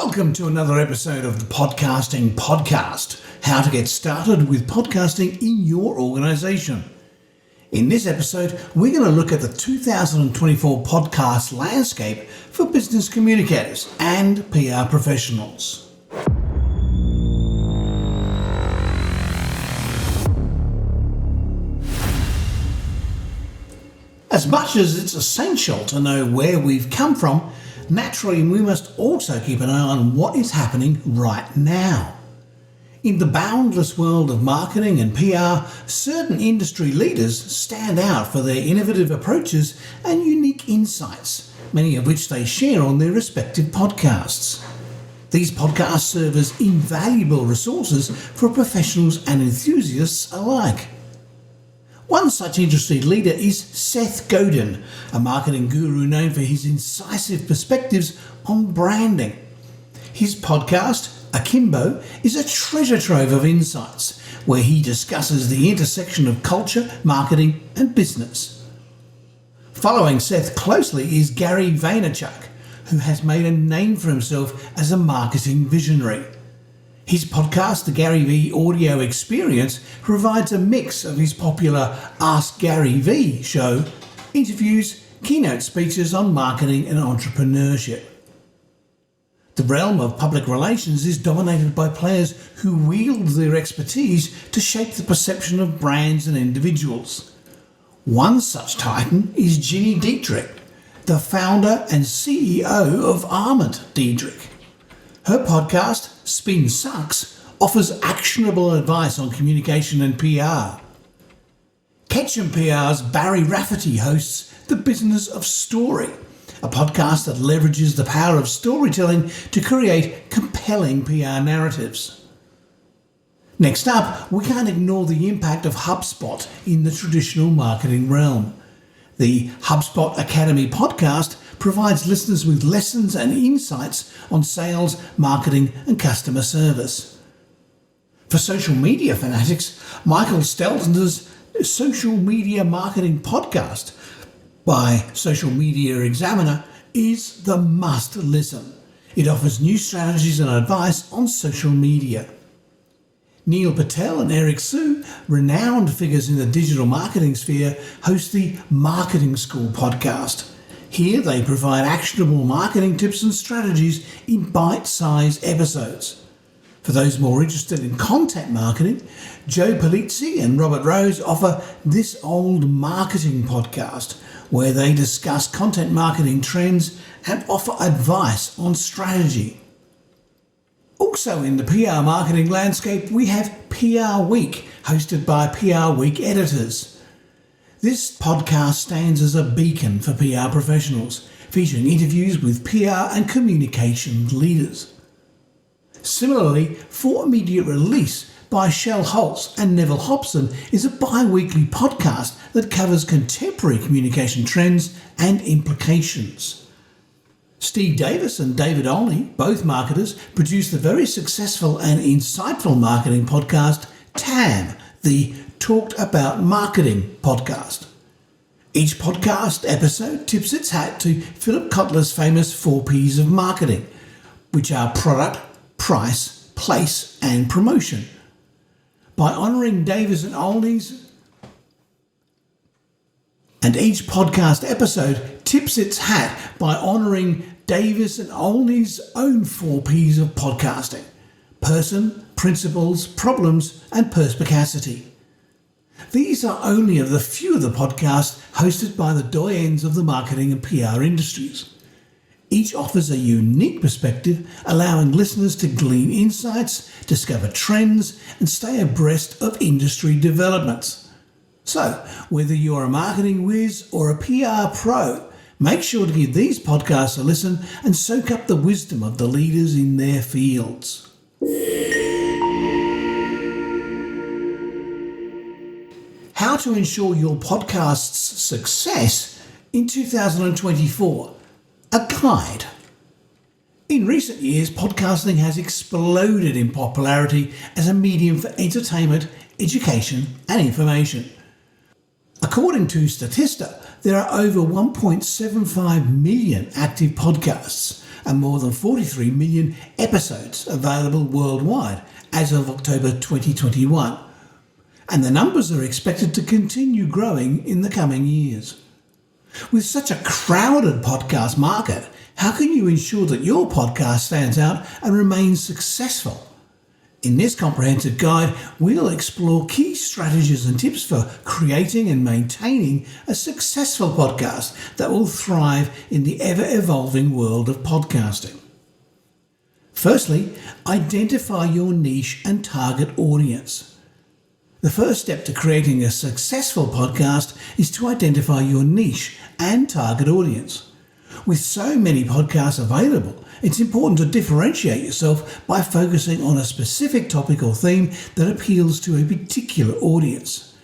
Welcome to another episode of the Podcasting Podcast, how to get started with podcasting in your organisation. In this episode, we're going to look at the 2024 podcast landscape for business communicators and PR professionals. As much as it's essential to know where we've come from, naturally, we must also keep an eye on what is happening right now. In the boundless world of marketing and PR, certain industry leaders stand out for their innovative approaches and unique insights, many of which they share on their respective podcasts. These podcasts serve as invaluable resources for professionals and enthusiasts alike. One such industry leader is Seth Godin, a marketing guru known for his incisive perspectives on branding. His podcast, Akimbo, is a treasure trove of insights where he discusses the intersection of culture, marketing and business. Following Seth closely is Gary Vaynerchuk, who has made a name for himself as a marketing visionary. His podcast, The Gary V Audio Experience, provides a mix of his popular Ask Gary V show, interviews, keynote speeches on marketing and entrepreneurship. The realm of public relations is dominated by players who wield their expertise to shape the perception of brands and individuals. One such titan is Ginny Dietrich, the founder and CEO of Armand Dietrich. Her podcast, Spin Sucks, offers actionable advice on communication and PR. Ketchum PR's Barry Rafferty hosts The Business of Story, a podcast that leverages the power of storytelling to create compelling PR narratives. Next up, we can't ignore the impact of HubSpot in the traditional marketing realm. The HubSpot Academy podcast provides listeners with lessons and insights on sales, marketing and customer service. For social media fanatics, Michael Stelzner's Social Media Marketing Podcast by Social Media Examiner is the must listen. It offers new strategies and advice on social media. Neil Patel and Eric Sue, renowned figures in the digital marketing sphere, host the Marketing School podcast. Here they provide actionable marketing tips and strategies in bite-sized episodes. For those more interested in content marketing, Joe Polizzi and Robert Rose offer This Old Marketing podcast, where they discuss content marketing trends and offer advice on strategy. Also in the PR marketing landscape, we have PR Week, hosted by PR Week editors. This podcast stands as a beacon for PR professionals, featuring interviews with PR and communication leaders. Similarly, For Immediate Release by Shell Holtz and Neville Hobson is a bi-weekly podcast that covers contemporary communication trends and implications. Steve Davis and David Olney, both marketers, produce the very successful and insightful marketing podcast TAM, the Talked About Marketing podcast. Each podcast episode tips its hat to Philip Kotler's famous 4 Ps of marketing, which are product, price, place and promotion. By honouring Davis and Olney's, and each podcast episode tips its hat by honouring Davis and Olney's own 4 Ps of podcasting: person, principles, problems and perspicacity. These are only of the few of the podcasts hosted by the doyens of the marketing and PR industries. Each offers a unique perspective, allowing listeners to glean insights, discover trends, and stay abreast of industry developments. So, whether you're a marketing whiz or a PR pro, make sure to give these podcasts a listen and soak up the wisdom of the leaders in their fields. How to ensure your podcast's success in 2024. A guide. In recent years, podcasting has exploded in popularity as a medium for entertainment, education and information. According to Statista, there are over 1.75 million active podcasts, and more than 43 million episodes available worldwide as of October 2021. And the numbers are expected to continue growing in the coming years. With such a crowded podcast market, how can you ensure that your podcast stands out and remains successful? In this comprehensive guide, we'll explore key strategies and tips for creating and maintaining a successful podcast that will thrive in the ever-evolving world of podcasting. Firstly, identify your niche and target audience. The first step to creating a successful podcast is to identify your niche and target audience. With so many podcasts available, it's important to differentiate yourself by focusing on a specific topic or theme that appeals to a particular audience.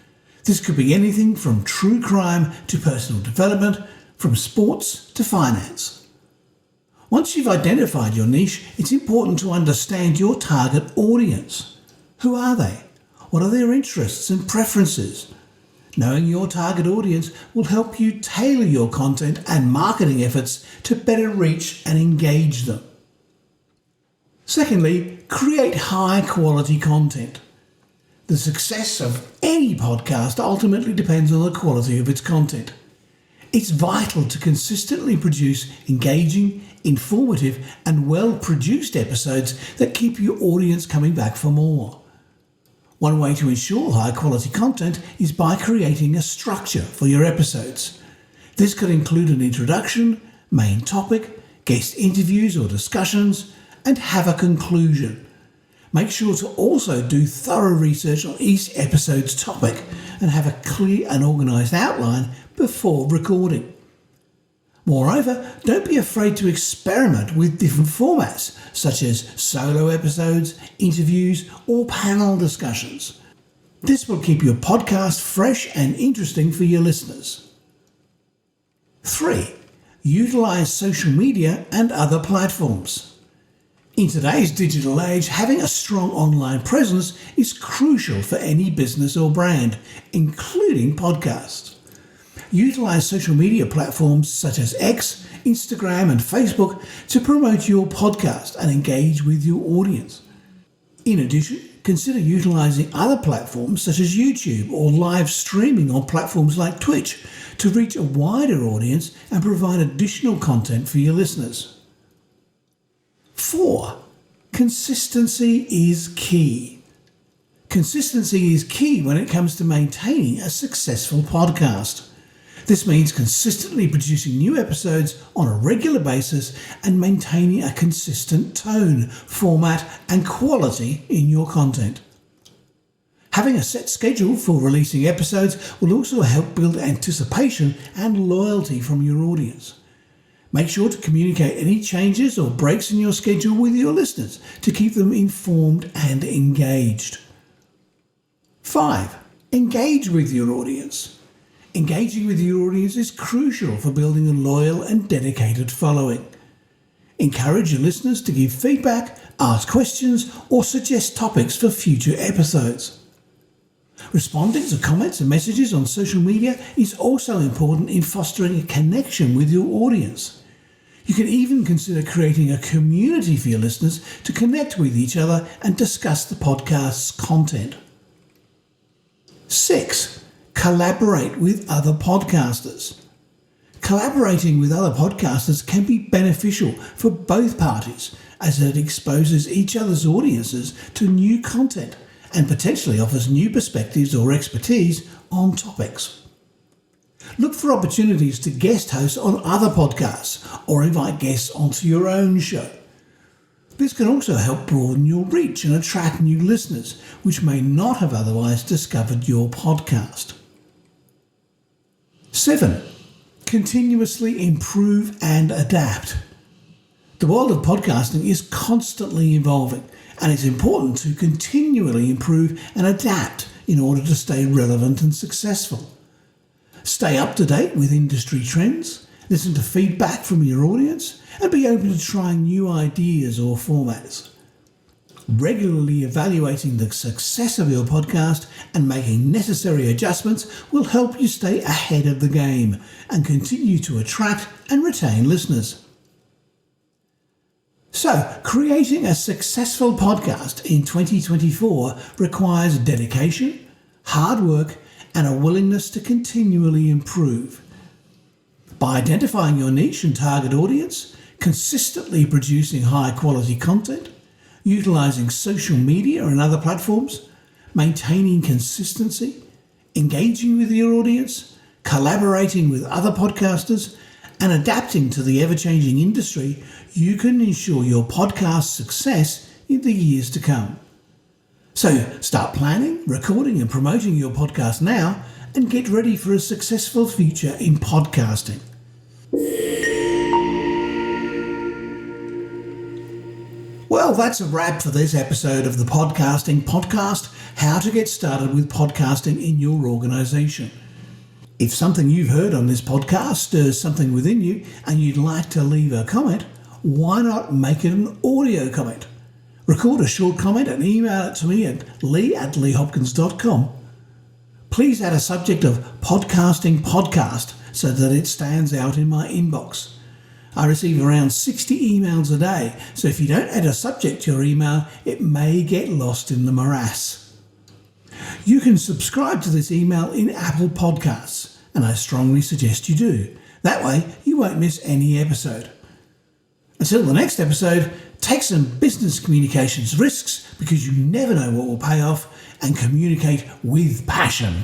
This could be anything from true crime to personal development, from sports to finance. Once you've identified your niche, it's important to understand your target audience. Who are they? What are their interests and preferences? Knowing your target audience will help you tailor your content and marketing efforts to better reach and engage them. Secondly, create high quality content. The success of any podcast ultimately depends on the quality of its content. It's vital to consistently produce engaging, informative, and well-produced episodes that keep your audience coming back for more. One way to ensure high-quality content is by creating a structure for your episodes. This could include an introduction, main topic, guest interviews or discussions, and have a conclusion. Make sure to also do thorough research on each episode's topic and have a clear and organised outline before recording. Moreover, don't be afraid to experiment with different formats, such as solo episodes, interviews, or panel discussions. This will keep your podcast fresh and interesting for your listeners. 3. Utilise social media and other platforms. In today's digital age, having a strong online presence is crucial for any business or brand, including podcasts. Utilise social media platforms such as X, Instagram and Facebook to promote your podcast and engage with your audience. In addition, consider utilising other platforms such as YouTube or live streaming on platforms like Twitch to reach a wider audience and provide additional content for your listeners. 4. Consistency is key. Consistency is key when it comes to maintaining a successful podcast. This means consistently producing new episodes on a regular basis and maintaining a consistent tone, format, and quality in your content. Having a set schedule for releasing episodes will also help build anticipation and loyalty from your audience. Make sure to communicate any changes or breaks in your schedule with your listeners to keep them informed and engaged. 5. Engage with your audience. Engaging with your audience is crucial for building a loyal and dedicated following. Encourage your listeners to give feedback, ask questions, or suggest topics for future episodes. Responding to comments and messages on social media is also important in fostering a connection with your audience. You can even consider creating a community for your listeners to connect with each other and discuss the podcast's content. 6. Collaborate with other podcasters. Collaborating with other podcasters can be beneficial for both parties as it exposes each other's audiences to new content and potentially offers new perspectives or expertise on topics. Look for opportunities to guest host on other podcasts or invite guests onto your own show. This can also help broaden your reach and attract new listeners, which may not have otherwise discovered your podcast. 7. Continuously improve and adapt. The world of podcasting is constantly evolving, and it's important to continually improve and adapt in order to stay relevant and successful. Stay up to date with industry trends, listen to feedback from your audience, and be open to trying new ideas or formats. Regularly evaluating the success of your podcast and making necessary adjustments will help you stay ahead of the game and continue to attract and retain listeners. So, creating a successful podcast in 2024 requires dedication, hard work, and a willingness to continually improve. By identifying your niche and target audience, consistently producing high quality content, utilizing social media and other platforms, maintaining consistency, engaging with your audience, collaborating with other podcasters, and adapting to the ever-changing industry, you can ensure your podcast's success in the years to come. So start planning, recording and promoting your podcast now and get ready for a successful future in podcasting. Well, that's a wrap for this episode of the Podcasting Podcast, How to Get Started with Podcasting in Your Organisation. If something you've heard on this podcast stirs something within you and you'd like to leave a comment, why not make it an audio comment? Record a short comment and email it to me at lee@leehopkins.com. Please add a subject of Podcasting Podcast so that it stands out in my inbox. I receive around 60 emails a day, so if you don't add a subject to your email, it may get lost in the morass. You can subscribe to this email in Apple Podcasts, and I strongly suggest you do. That way, you won't miss any episode. Until the next episode, take some business communications risks because you never know what will pay off, and communicate with passion.